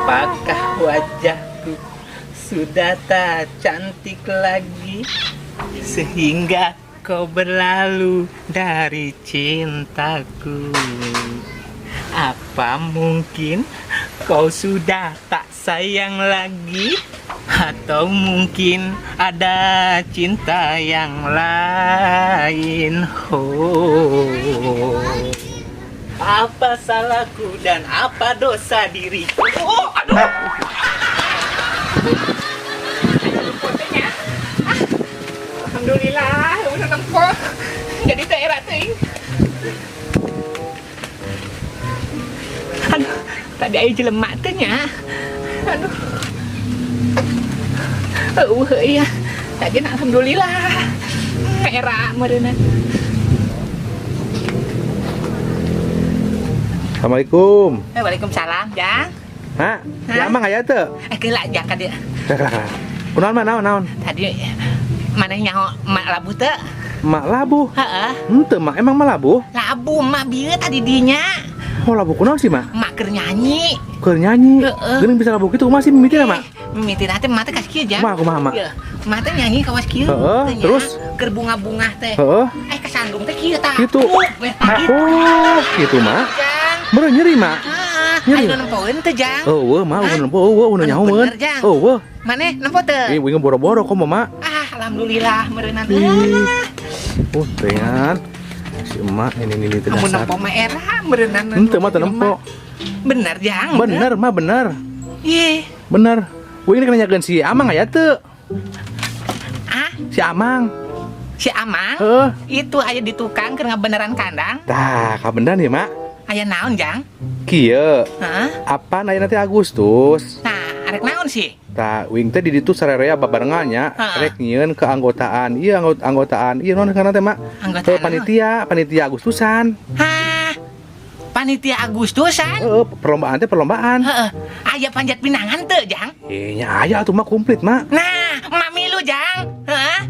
Apakah wajahku sudah tak cantik lagi, sehingga kau berlalu dari cintaku? Apa mungkin kau sudah tak sayang lagi? Atau mungkin ada cinta yang lain? Oh, apa salahku dan apa dosa diriku? Oh, aduh. Alhamdulillah, udah nempok. Jadi daerah ting. Aduh, tadi aja jelemak tanya. Aduh. Iya. Tadi alhamdulillah. Merah merenan. Assalamualaikum. Waalaikumsalam, Jang. Mak, ya emang aya teu? Kelak Jang ka dia. Kunaon mah naon? Tadi mana nyaho mak labu teu? Mak labu. Heeh. Henteu mak, emang mak labu? Labu mak bieu tadi dinya. Oh labu kunaon sih mak? Mak keur nyanyi. Keur nyanyi. Heeh. Geuning bisa labu kitu masih mimitina mak? Mimitina teh mak teh kas kieu Jang. Kumaha mak? Mak teh nyanyi kawas kieu. Heeh, terus? Keur bunga-bunga teh. Heeh. Kesandung teh kieu tah. Kitu. Oh, kitu mak. Jang. Bener nyeri mak. Nyeri. Ayo nempoeun teh Jang. Weuh mak, nempo udah nyaho meun. Bener Jang. Weuh. Maneh nempo teu? Wingi boro-boro komo mak. Alhamdulillah meureunan. Oh, tengan. Si emak ini teh Kamu dasar. nempo mah era meureunan. Henteu mah teu nempo. Bener Jang. Bener mah bener. Ih. Bener. Wingi kana nyageun si Amang aya teu? Si Amang. Si Amang? Itu aya di tukang keur ngabeneran kandang. Tah, kabeneran ya, Mak? Aya naon, Jang? Kieu. Heeh. Apaan aya nanti Agustus? Nah, arek naon sih? Tah, wing teh di ditu sarerea babarengan nya, rek nyieun keanggotaan. Iya, anggotaan. Iya naon kana teh, Mak? Anggotaan panitia Agustusan. Hah? Panitia Agustusan? Perlombaan teh perlombaan. Heeh. Aya panjat pinangan teu, Jang? Nya aya atuh Mak komplit, Mak. Nah, mami lu, Jang. Heeh.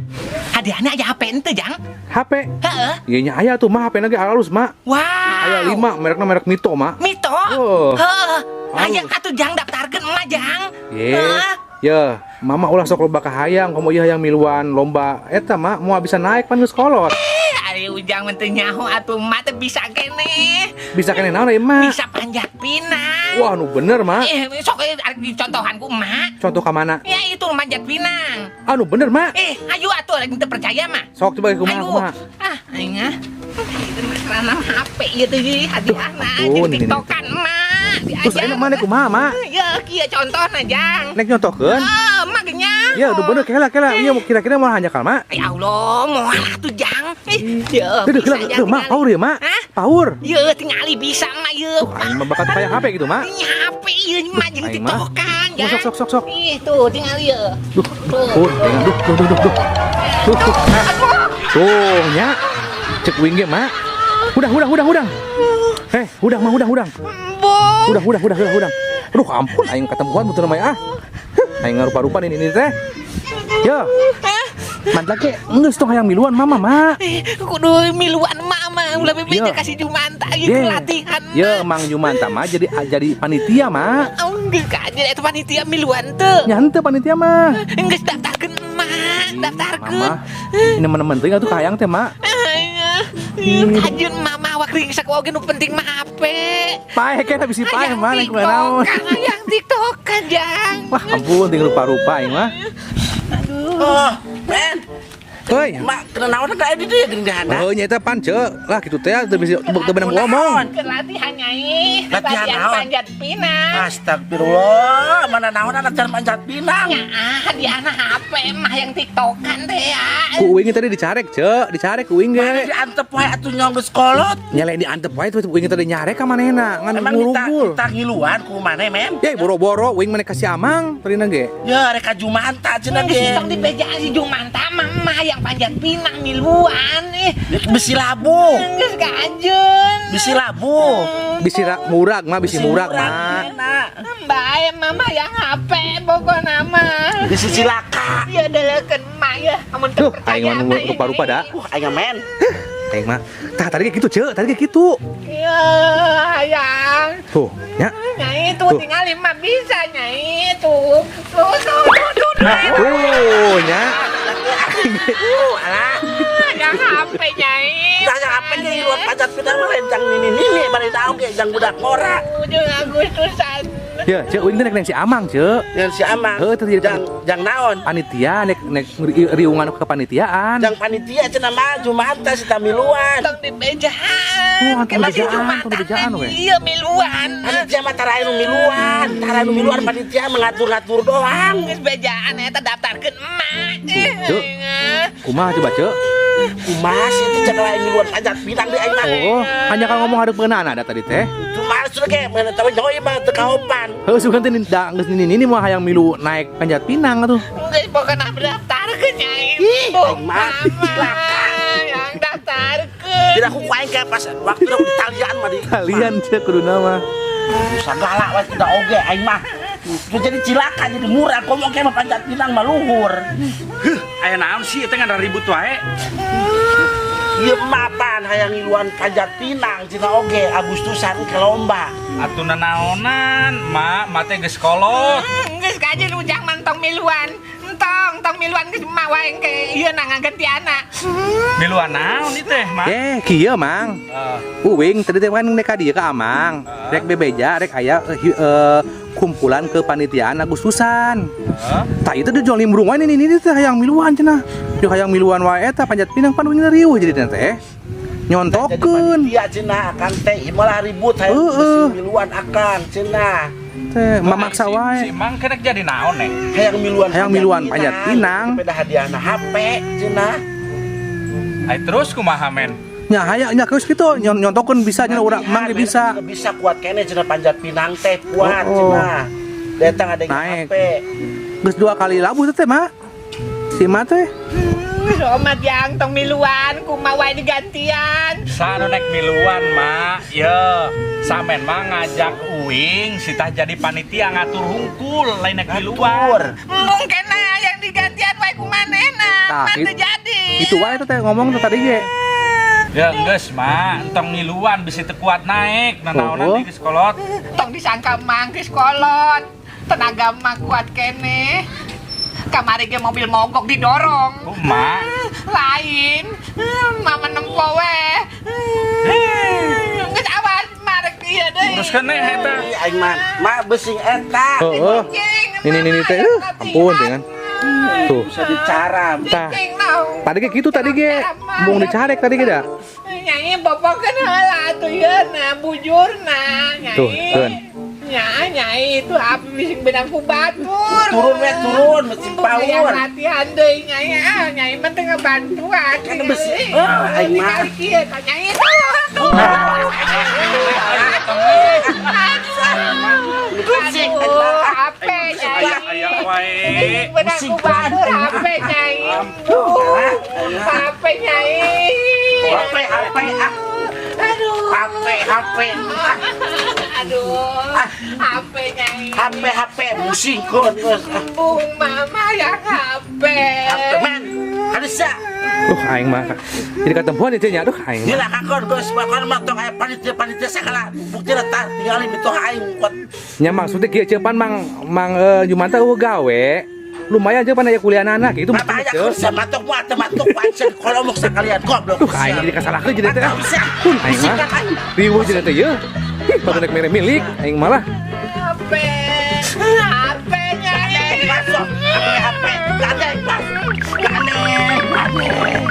Hadiahna aya HP ente, Jang? HP? Heeh. Iya nya aya tuh, Mak. HP-na ge halus, Mak. Wow. Aya 5, merekna merek Mito, Mak. Mito? Heeh. Aya atuh Jang daftarkeun emak, Jang. Ya, Mama ulah sok loba kahayang, komo ieu hayang miluan lomba eta, Mak. Moal bisa naik pan geus kolot. Ari Ujang mah teu nyaho atuh emak teh bisa keneh. Bisa keneh naon, Mak? Bisa panjat pinang. Wah, nu bener, Mak. Sok arek dicontohan ku emak. Contoh ka mana? Ya itu manjat pinang. Anu bener, Mak. Ayo atuh arek teu percaya mah. Sok coba kumaha, kumaha. Aing itu masalah HP ieu teh hadiahna jadi tiktokan emak. Terus enak mana kumaha, Mak? Ya kieu contohna, Jang. Nek nyontohkeun? Mak nya. Ya, udah bener kela. Iya, kira-kira mau hanya kal, Mak. Ya Allah, moal atuh, Jang. Ya. Tuh, kela, Mak, power ya, Mak. Power. Ya, tingali bisa mah ye. Aing mah bakat kayak HP gitu, Mak. HP ieu mah jeung tiktokan, Jang. Sok. Ih, tuh tingali ye. Duh. Tuh, nya. Cek wing ge, Mak. Udang. Udang. Udang. Aduh, ampun aing ketemuan betul namanya aing ngarupa-rupa ini teh. Ya. Mantap ke, geus tong hayang miluan mama, Mak. Kudu miluan mama, ulah bebek kasih Jumanta ieu latihan. Ya, Mang Jumanta mah jadi panitia, Mak. Geus ka jadi eta panitia miluan teu. Nya henteu panitia mah. Geus daftarkeun emak, daftarkeun. Ini menemen teh atuh hayang teh, Mak. Kajun mama awak ringsak oge nu penting mah HP. Pae kita bisi pae mah nek naon. Yang TikTok kan, Jang. Wah, ampun ting rupa-rupa aing mah. Aduh. Ben. Heuy. Mak kena naon ka di dieu geuning dahana. Heuh nya eta pan ceu. Lah kitu teh teu bisa teu beunang ngomong. Ke latihan nyai. Latihan naon? panjat pinang. Astagfirullah, mana naon latihan panjat pinang. Ya, hadiahna HP mah yang TikTokan teh ya. Ku uing tadi dicarek ceu, dicarek ku uing Mana ge. diantep wae atuh nyong geus kolot. Nyale diantep wae tuh uing tadi nyarek ka manehna ngan Emang ngurugul. kita ngiluan ku maneh men. Ya boro-boro uing maneh kasih amang tadina ge. Ya rek Jumanta cenah ge. Tong dibejaan si Jumanta mah yang panjat pinang miluan Besi labu. Geus kajeun. Bisi labu. Bisi murag mah, bisi murag mah. Bae mama yang HP pokona mah. Bisi cilaka. Ya dalekeun mah ya. Amun teu Tuh, aing mah rupa-rupa da. Aing men. Aing mah. Tah tadi ge kitu ceu, tadi ge kitu. Ya, hayang. Tuh, nya. Nyai tuh tinggal 5 bisa nyai tuh. Tuh. Tuh, nya. Alah. Yang HP nyai. Tanya apa nih luar panjat pinang mah lain jang nini bari tahu ge jang budak ngora. Ujung Agustusan. Ya, ceu uing teh nek si amang ceu. Yang si Amang. Heuh teh Jang naon? panitia nek riungan kepanitiaan. Jang panitia cenah mah Jumanta si tamiluan. Tong dibejaan. Tong dibejaan we. Iya miluan. Panitia mah tara anu miluan. Tara anu miluan panitia mengatur-ngatur doang. Geus bejaan eta daftarkeun emak. Cuk. Kumaha coba ceu? Kumaha sih teh cenah lain miluan panjat pinang di aing mah. Oh, hanya kan ngomong hadeup beunana da tadi teh. Kumaha sudah ge mana tahu joy mah teu kaopan. Heuh sugan teh da geus ini mah hayang milu naik panjat pinang atuh. Geus pokona daftarkeun nyai. Aing mah cilaka. Yang daftarkeun. Tidak aku kuaing kayak pas waktu aku di talian mah di. Kalian ceu kuduna mah. Sagala we tidak oge aing mah. Itu jadi cilaka jadi murah komo kayak mah panjat pinang mah luhur. Aya naon sih teh ngada ribut wae. Ieu mapan hayang ngiluan panjat pinang cina oge Agustusan ke lomba. Atuna naonan, mak teh geus kolot. Geus kajeun ujang mantong miluan. Tong miluan geus mah wae ke ieu na ngagentiana. Miluan naon ieu teh, Mak? Kieu mang. Uing tadi teh kan nek ka dieu ka amang. Rek bebeja rek aya kumpulan kepanitiaan Agustusan. Tah itu dia jual limbrung wae ini teh hayang miluan cenah. Dia hayang miluan wae eta panjat pinang pan uing riuh jadi teh. Nyontokeun. Iya cenah akan teh malah ribut hayang miluan akan cenah. Teh mamaksa Si wae. Mang kena jadi naon nih? Hayang miluan panjat pinang. Sepeda hadiahna HP cenah. Ai terus kumaha men? Nya hayang nya geus kitu nyontokeun bisa cenah urang mang ge bisa. Bisa kuat kene cenah panjat pinang teh kuat Oh. cenah. Datang ada yang Naik. HP. Geus 2 kali labuh teh mak. Si mak teh. Somat yang tong miluan kumaha wae digantian. Sanu nek miluan, Mak. Ye, samen mah ngajak uing sitah jadi panitia ngatur hungkul lain nek miluan. Mungkin yang digantian wae kumanehna. Tah, Mah teu jadi. Itu wae teh ngomong tuh tadi ge. Ya geus, Mak, entong miluan bisa teu kuat naik. Nanaonan di geus kolot. Tong disangka mang geus kolot. Tenaga mah kuat kene. Kamari ge mobil mogok didorong. Kumaha? Lain. Mama nempo we. Geus awas marek ieu deui. Terus kan eta. Aing mah besing eta. Heeh. Ini teh ampun dengan. Tuh. Bisa dicara. Tah. Tadi ge gitu tadi ge. Mung dicarek tadi ge da. Nyai bobokeun heula atuh yeuna bujurna nyai. Tuh, keun. Nyai itu apa bising benang ku batur. Turun we turun mesti Yang power. latihan deui nyai nyai mah teu ngabantuan. Kan besi. Aing mah. Kieu ka nyai tuh. Aduh, HP nyai. Aya wae. Benang ku batur HP nyai. HP nyai. HP Aduh. HP Aduh, HP nyai. HP musingkeun geus. Bung mama yang HP. HP men. Harusnya Aing mah. Jadi katempuan itu nya aduh aing. Gila kakon geus bakal mah tong aya panitia sakala. Bukti tah tinggalin mitoh aing kuat. Nya maksudnya kieu ceupan mang Jumanta eueuh gawe. Lumayan aja pan aya kuliah anak gitu Apa aya kerja matok muat matok pancen kolomok sakalian goblok. Aing jadi kasalahkeun jadi teh. Bisa. Aing mah. Riweuh jadi teh yeuh. Baru nek mere milik aing malah. HP. HP nyai. Masuk. HP. Gandeng. Oge.